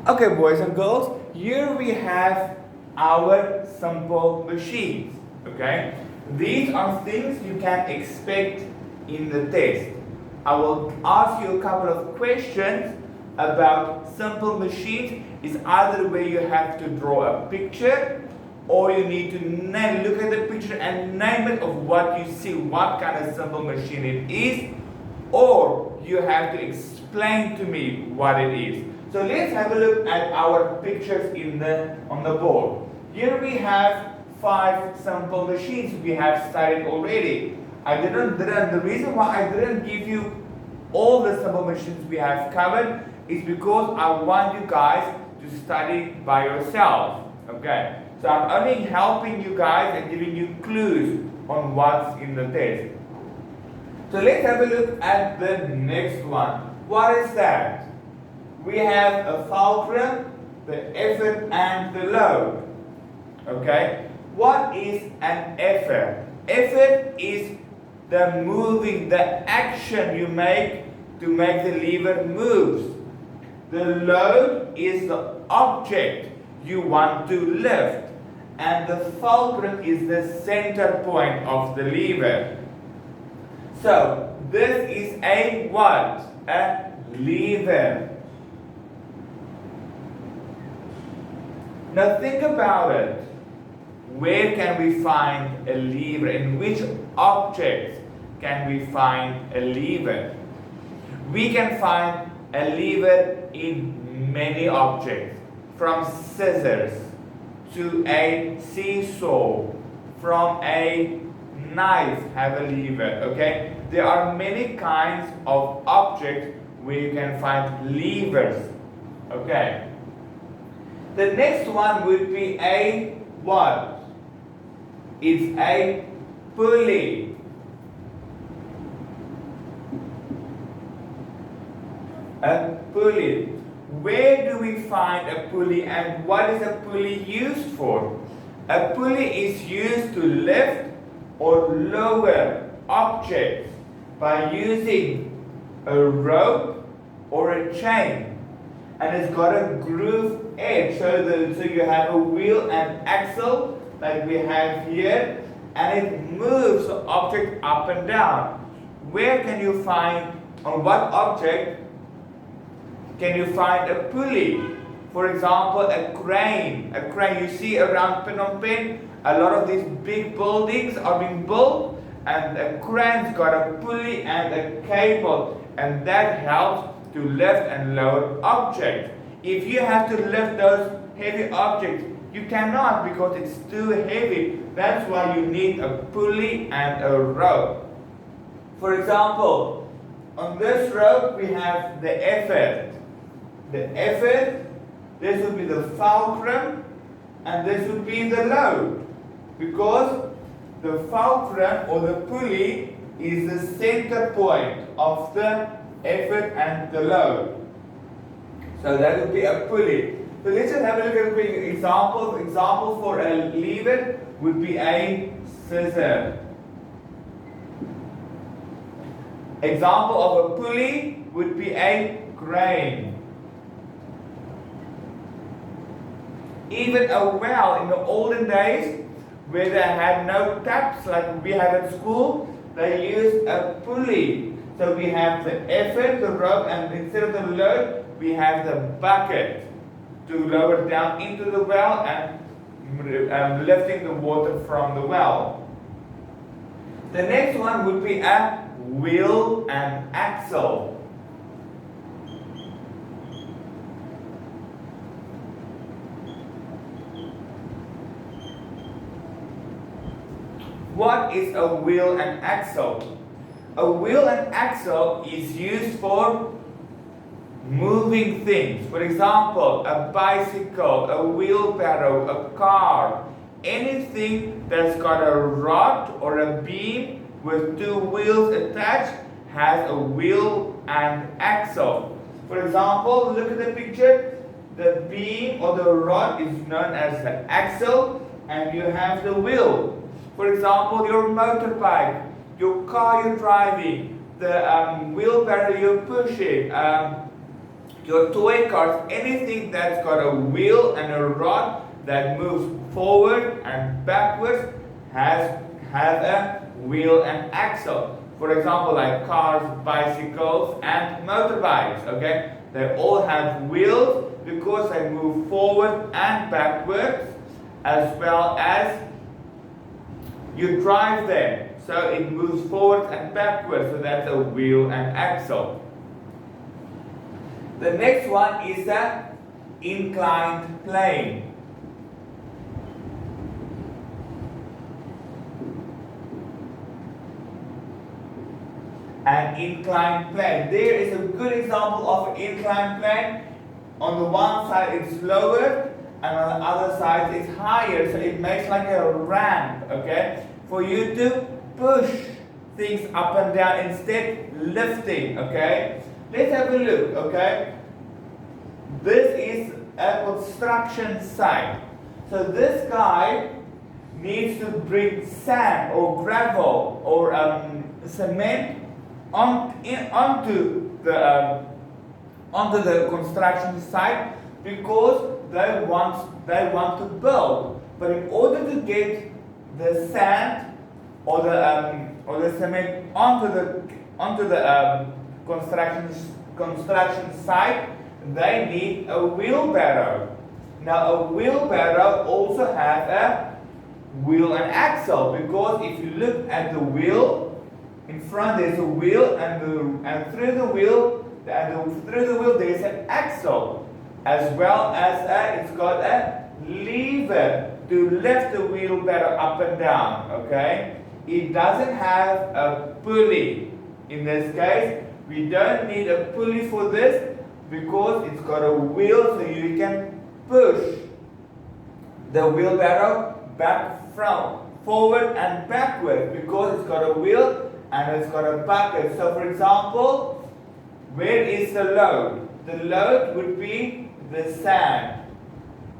Okay, boys and girls, here we have our simple machines. Okay, these are things you can expect in the test. I will ask you a couple of questions about simple machines. It's either where you have to draw a picture, or you need to look at the picture and name it of what you see, what kind of simple machine it is, or you have to explain to me what it is. So let's have a look at our pictures on the board. Here we have 5 simple machines we have studied already. The reason why I didn't give you all the simple machines we have covered is because I want you guys to study by yourself. Okay? So I'm only helping you guys and giving you clues on what's in the test. So let's have a look at the next one. What is that? We have a fulcrum, the effort, and the load. Okay? What is an effort? Effort is the moving, the action you make to make the lever moves. The load is the object you want to lift. And the fulcrum is the center point of the lever. So, this is a what? A lever. Now think about it. Where can we find a lever? In which objects can we find a lever? We can find a lever in many objects. From scissors to a seesaw, from a knife have a lever, okay? There are many kinds of objects where you can find levers, okay? The next one would be a what? It's a pulley. A pulley. Where do we find a pulley and what is a pulley used for? A pulley is used to lift or lower objects by using a rope or a chain. And it's got a groove edge, so you have a wheel and axle like we have here, and it moves the object up and down. Where can you find, on what object can you find a pulley? For example, a crane. A crane you see around Phnom Penh, a lot of these big buildings are being built, and a crane's got a pulley and a cable, and that helps to lift and lower objects. If you have to lift those heavy objects, you cannot because it's too heavy. That's why you need a pulley and a rope. For example, on this rope we have the effort. The effort, this would be the fulcrum, and this would be the load. Because the fulcrum or the pulley is the center point of the effort and the load. So that would be a pulley. So let's just have a look at a quick example. Example for a lever would be a scissor. Example of a pulley would be a crane. Even a well in the olden days, where they had no taps like we have at school, they used a pulley. So we have the effort, the rope, and instead of the load, we have the bucket to lower down into the well and lifting the water from the well. The next one would be a wheel and axle. What is a wheel and axle? A wheel and axle is used for moving things. For example, a bicycle, a wheelbarrow, a car. Anything that's got a rod or a beam with 2 wheels attached has a wheel and axle. For example, look at the picture. The beam or the rod is known as the axle, and you have the wheel. For example, your motorbike, your car you're driving, the wheelbarrow you're pushing, your toy cars, anything that's got a wheel and a rod that moves forward and backwards have a wheel and axle. For example, like cars, bicycles, and motorbikes, okay? They all have wheels because they move forward and backwards, as well as you drive them. So it moves forward and backwards, so that's a wheel and axle. The next one is the inclined plane. An inclined plane. There is a good example of an inclined plane. On the one side it's lower and on the other side it's higher, so it makes like a ramp, okay, for you to push things up and down instead lifting, okay. Let's have a look, okay. This is a construction site. So this guy needs to bring sand or gravel or cement onto the construction site because they want to build. But in order to get the sand or the cement onto the construction site, they need a wheelbarrow. Now a wheelbarrow also has a wheel and axle, because if you look at the wheel, in front there's a wheel, and through the wheel there's an axle, as well as it's got a lever to lift the wheelbarrow up and down, okay? It doesn't have a pulley. In this case, we don't need a pulley for this because it's got a wheel, so you can push the wheelbarrow forward and backward because it's got a wheel and it's got a bucket. So for example, where is the load? The load would be the sand.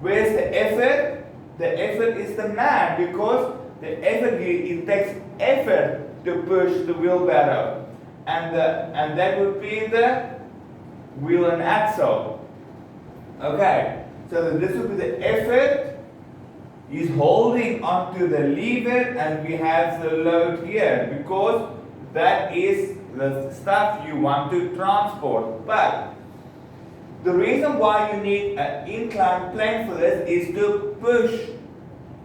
Where's the effort? The effort is the man, because the effort, it takes effort to push the wheelbarrow. And that would be the wheel and axle. Okay, so this would be the effort. He's holding onto the lever, and we have the load here, because that is the stuff you want to transport. But the reason why you need an inclined plane for this is to push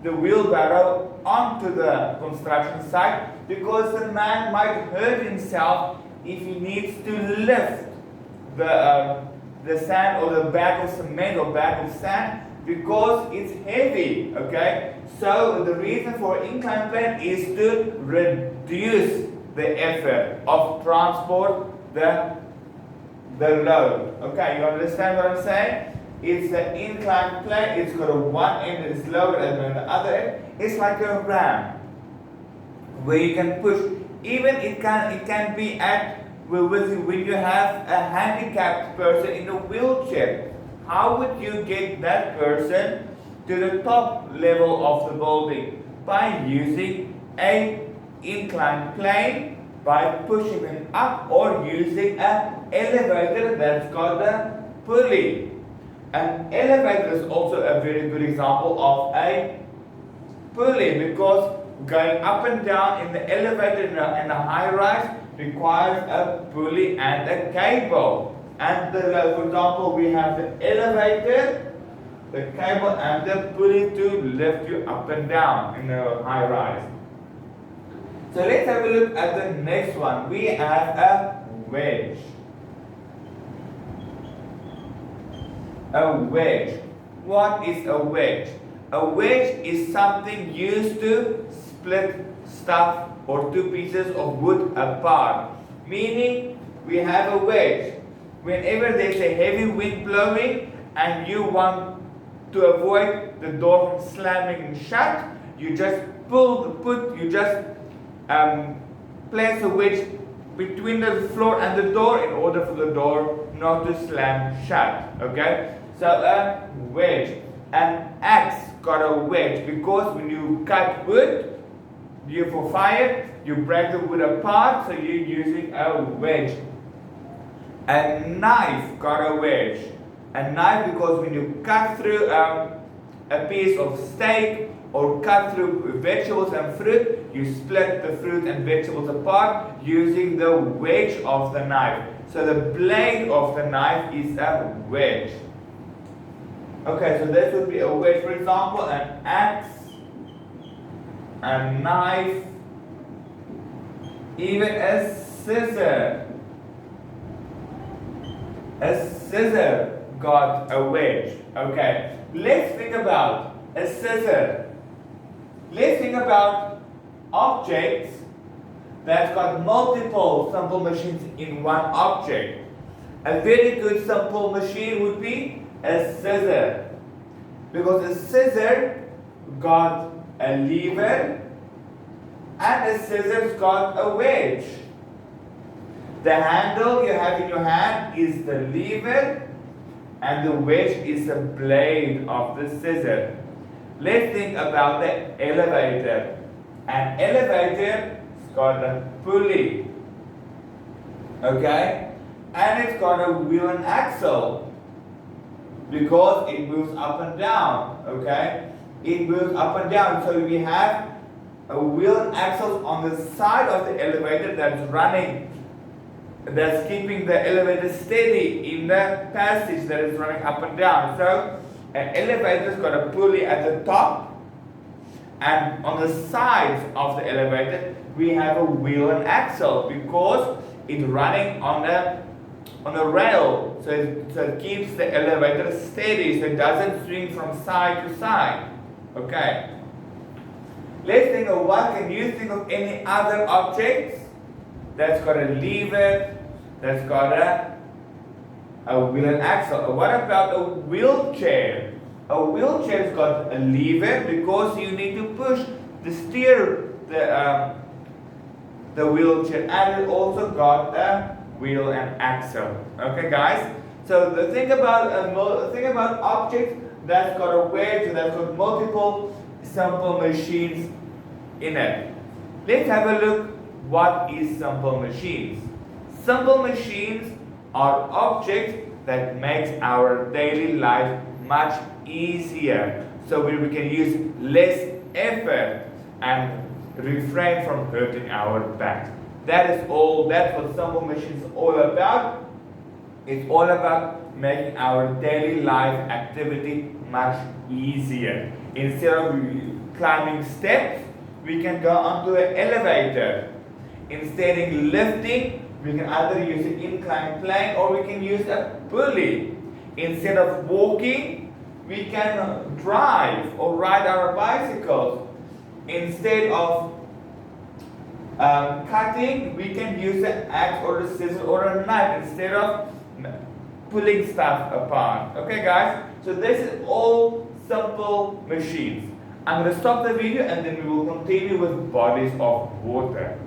the wheelbarrow onto the construction site, because the man might hurt himself if he needs to lift the sand or the bag of cement or bag of sand, because it's heavy, okay? So the reason for inclined plane is to reduce the effort of transport the load. Okay, you understand what I'm saying? It's an inclined plane. It's got a one end that is lower, and then the other end it's like a ramp where you can push. Even it can be at when you have a handicapped person in a wheelchair. How would you get that person to the top level of the building? By using an inclined plane, by pushing them up, or using an elevator that's got a pulley. An elevator is also a very good example of a pulley, because going up and down in the elevator in a high rise requires a pulley and a cable. And for example, we have the elevator, the cable, and the pulley to lift you up and down in a high rise. So let's have a look at the next one. We have a wedge. A wedge. What is a wedge? A wedge is something used to split stuff or two pieces of wood apart. Meaning, we have a wedge. Whenever there's a heavy wind blowing and you want to avoid the door from slamming shut, you just place a wedge between the floor and the door in order for the door not to slam shut. Okay? So a wedge. An axe got a wedge, because when you cut wood, for fire, you break the wood apart, so you're using a wedge. A knife got a wedge. A knife because when you cut through a piece of steak or cut through vegetables and fruit, you split the fruit and vegetables apart using the wedge of the knife. So the blade of the knife is a wedge. Okay, so this would be a wedge. For example, an axe, a knife, even a scissor. A scissor got a wedge. Okay, let's think about a scissor. Let's think about objects that's got multiple simple machines in one object. A very good simple machine would be a scissor. Because a scissor got a lever and a scissor's got a wedge. The handle you have in your hand is the lever and the wedge is the blade of the scissor. Let's think about the elevator. An elevator's got a pulley, okay, and it's got a wheel and axle because it moves up and down, okay. It moves up and down, so we have a wheel and axle on the side of the elevator that's running, that's keeping the elevator steady in the passage that is running up and down. So an elevator's got a pulley at the top, and on the sides of the elevator we have a wheel and axle because it's running on the rail, so it keeps the elevator steady, so it doesn't swing from side to side. Okay. Let's think of what can you think of any other objects that's got a lever, that's got a wheel and axle. What about a wheelchair? A wheelchair's got a lever because you need to push the steer the wheelchair, and it also got a wheel and axle. Okay, guys. So the thing about objects that's got a wedge, that's got multiple simple machines in it. Let's have a look. What is simple machines? Simple machines are objects that makes our daily life much easier, so we can use less effort and refrain from hurting our back. That's what simple machines is all about. It's all about making our daily life activity much easier. Instead of climbing steps, we can go onto an elevator. Instead of lifting, we can either use an inclined plane or we can use a pulley. Instead of walking, we can drive or ride our bicycles. Instead of cutting, we can use an axe or a scissors or a knife instead of pulling stuff apart. Okay, guys? So this is all simple machines. I'm going to stop the video and then we will continue with bodies of water.